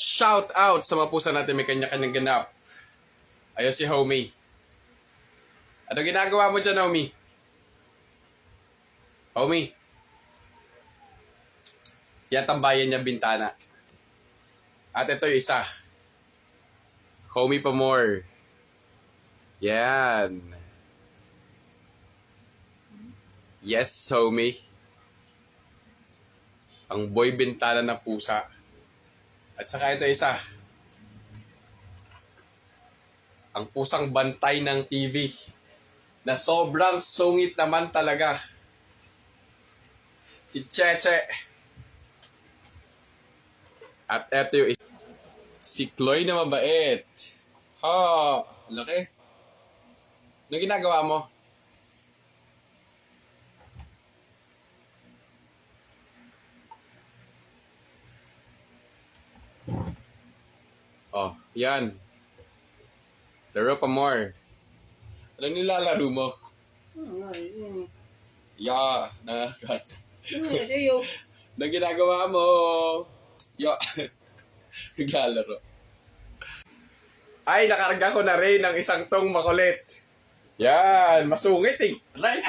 Shout out sa mga pusa natin may kanya-kanyang ganap. Ayun si Homie. Ano ginagawa mo dyan, Homie? Homie. Yan tambayan niya bintana. At ito yung isa. Homie pa more. Yan. Yes, Homie. Ang boy bintana na pusa. At saka ito isa. Ang pusang bantay ng TV. Na sobrang sungit naman talaga. Si Cheche. At ito yung isa. Si Chloe na mabait. Ha, laki. Ano ginagawa mo? Oh, yan. Laro pa more. Anong nilalaro mo? Ya, nakakat. Anong ginagawa mo? Ya. Naglalaro. Ay, nakarga ko na rin ng isang tong makulit. Yan, masungit eh. Right?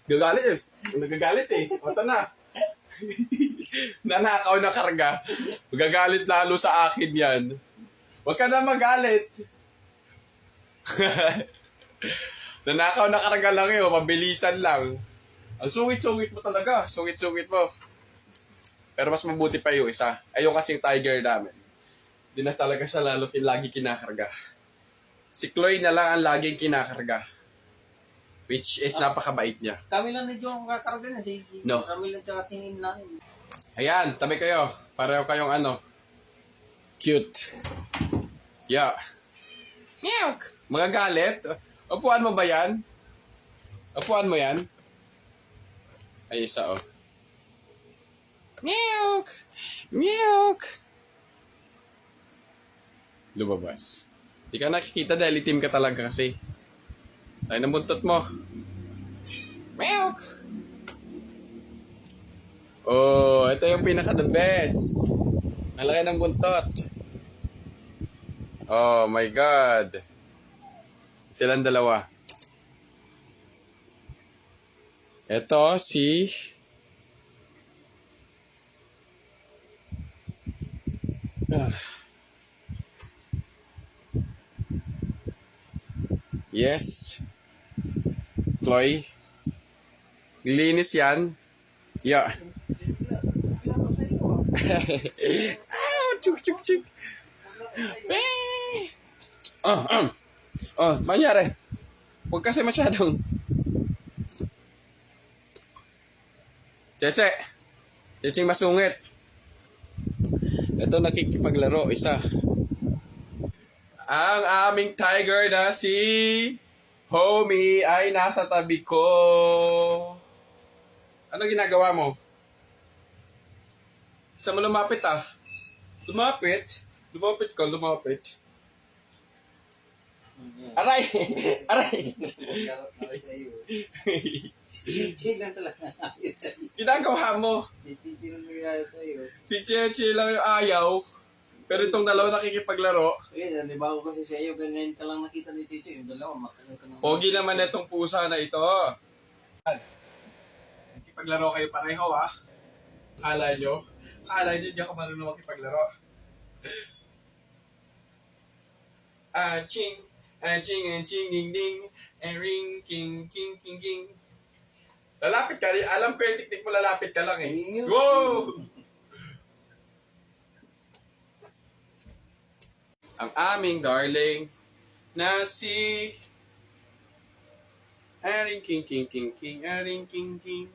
Gagalit eh. Nagagalit eh. Oto na. Nanakaw na karga. Magagalit lalo sa akin yan. Huwag ka na magalit. Nanakaw na karga lang yun. Mabilisan lang. Ang sungit-sungit mo talaga. Sungit-sungit mo. Pero mas mabuti pa yung isa. Ayun kasing tiger namin. Hindi na talaga siya lalo lagi kinakarga. Si Chloe na lang ang laging kinakarga. Which is napakabait niya. Kami lang na yung kakarga na. No. Kami lang tsaka sinin namin. Ayan, tabi kayo. Pareho kayong ano. Cute. Yeah. Meow! Magagalit? Upuan mo ba yan? Upuan mo yan? Ay, isa oh. Meow! Meow! Lumabas. Di ka nakikita dahil itim ka talaga kasi. Tayo ng buntot mo. Meow! Oh, ito yung pinaka-the best. Ang laki ng buntot. Oh my God. Silang dalawa. Ito si... Yes. Chloe. Linis yan. Yeah. Chuk chuk chuk. Manyari. Huwag kasi masyadong. Cheche. Checheng masungit. Ito nakikipaglaro, isa. Ang aming tiger na si Homie ay nasa tabi ko. Ano ginagawa mo? Isa mo lumapit ah. Lumapit? Lumapit ka, lumapit. Aray! Aray! Chichi lang talaga ayos sa'yo. Ginagawa mo. Chichi lang ayos sa'yo. Si Cheche lang yung ayaw. Pero itong dalawa nakikipaglaro. Eh, nanibago kasi sa'yo. Ganyan ka lang nakita ni Chichi. Yung dalawa, matagal ka naman. Pogi naman itong pusa na ito. Nakikipaglaro kayo pareho ah. Kala nyo? Kala nyo di ako marunong makipaglaro. Ching, ching, ding, ding, ring, king, king, king, king. Lalapit ka rin. Alam ko yung teknik mo, lalapit ka lang eh. Wow! Ang aming darling na si Aring King King King King Aring King King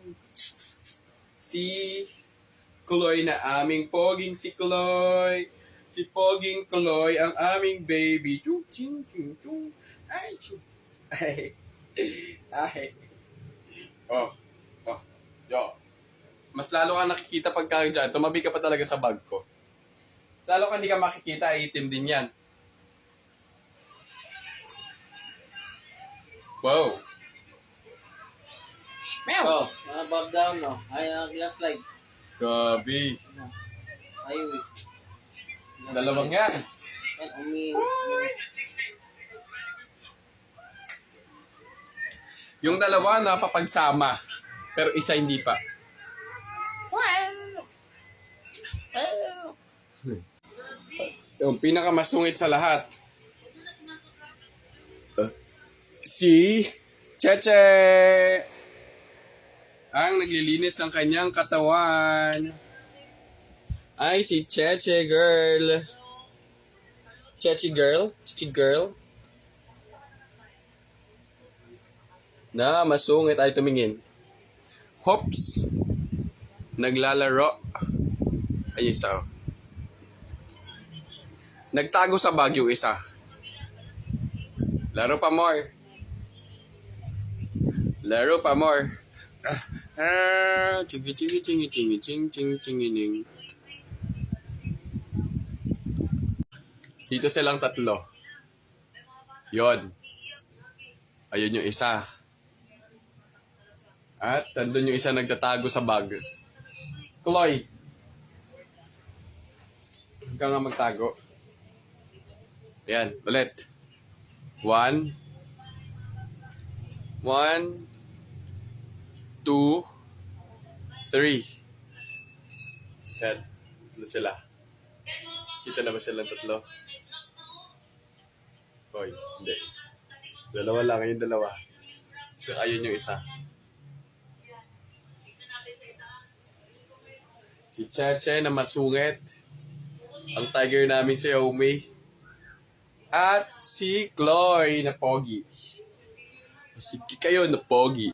si Chloe na aming poging si Chloe. Si poging Chloe ang aming baby. Chung ching ching chung. Ay chung. Ay. Ay. Oh. Oh. Yo. Mas lalo ka nakikita pagka dyan. Tumabi ka pa talaga sa bag ko. Lalo ka hindi ka makikita, itim din yan. Wow. Meow! Oh, mga bag down, no? Ay, glass slide. Gabi. Ayaw eh. Dalawang yan. Yan, umi... Yung dalawa na papagsama. Pero isa hindi pa. Yung pinakamasungit sa lahat. Si Cheche! Ang naglilinis ng kanyang katawan. Ay, si Cheche girl. Cheche girl? Cheche girl? Na masungit ay tumingin. Hops! Naglalaro. Ay, isa. Nagtago sa bag yung isa. Laro pa more. Laro pa more. Chingi chingi chingi chingi ching ching chingi ning. Dito silang tatlo. Yon. Ayun yung isa. At nandun yung isa nagtatago sa bag. Chloe. Huwag ka nga magtago. Yan, ulit. 1 1 2 3. Yan. Tatlo sila. Kita na ba silang tatlo? Hoy, hindi. Dalawa lang, yung dalawa. So, ayun yung isa. Si Cheche na masungit. Ang tiger namin si Omi. At si Chloe na pogi. Sige kayo na pogi.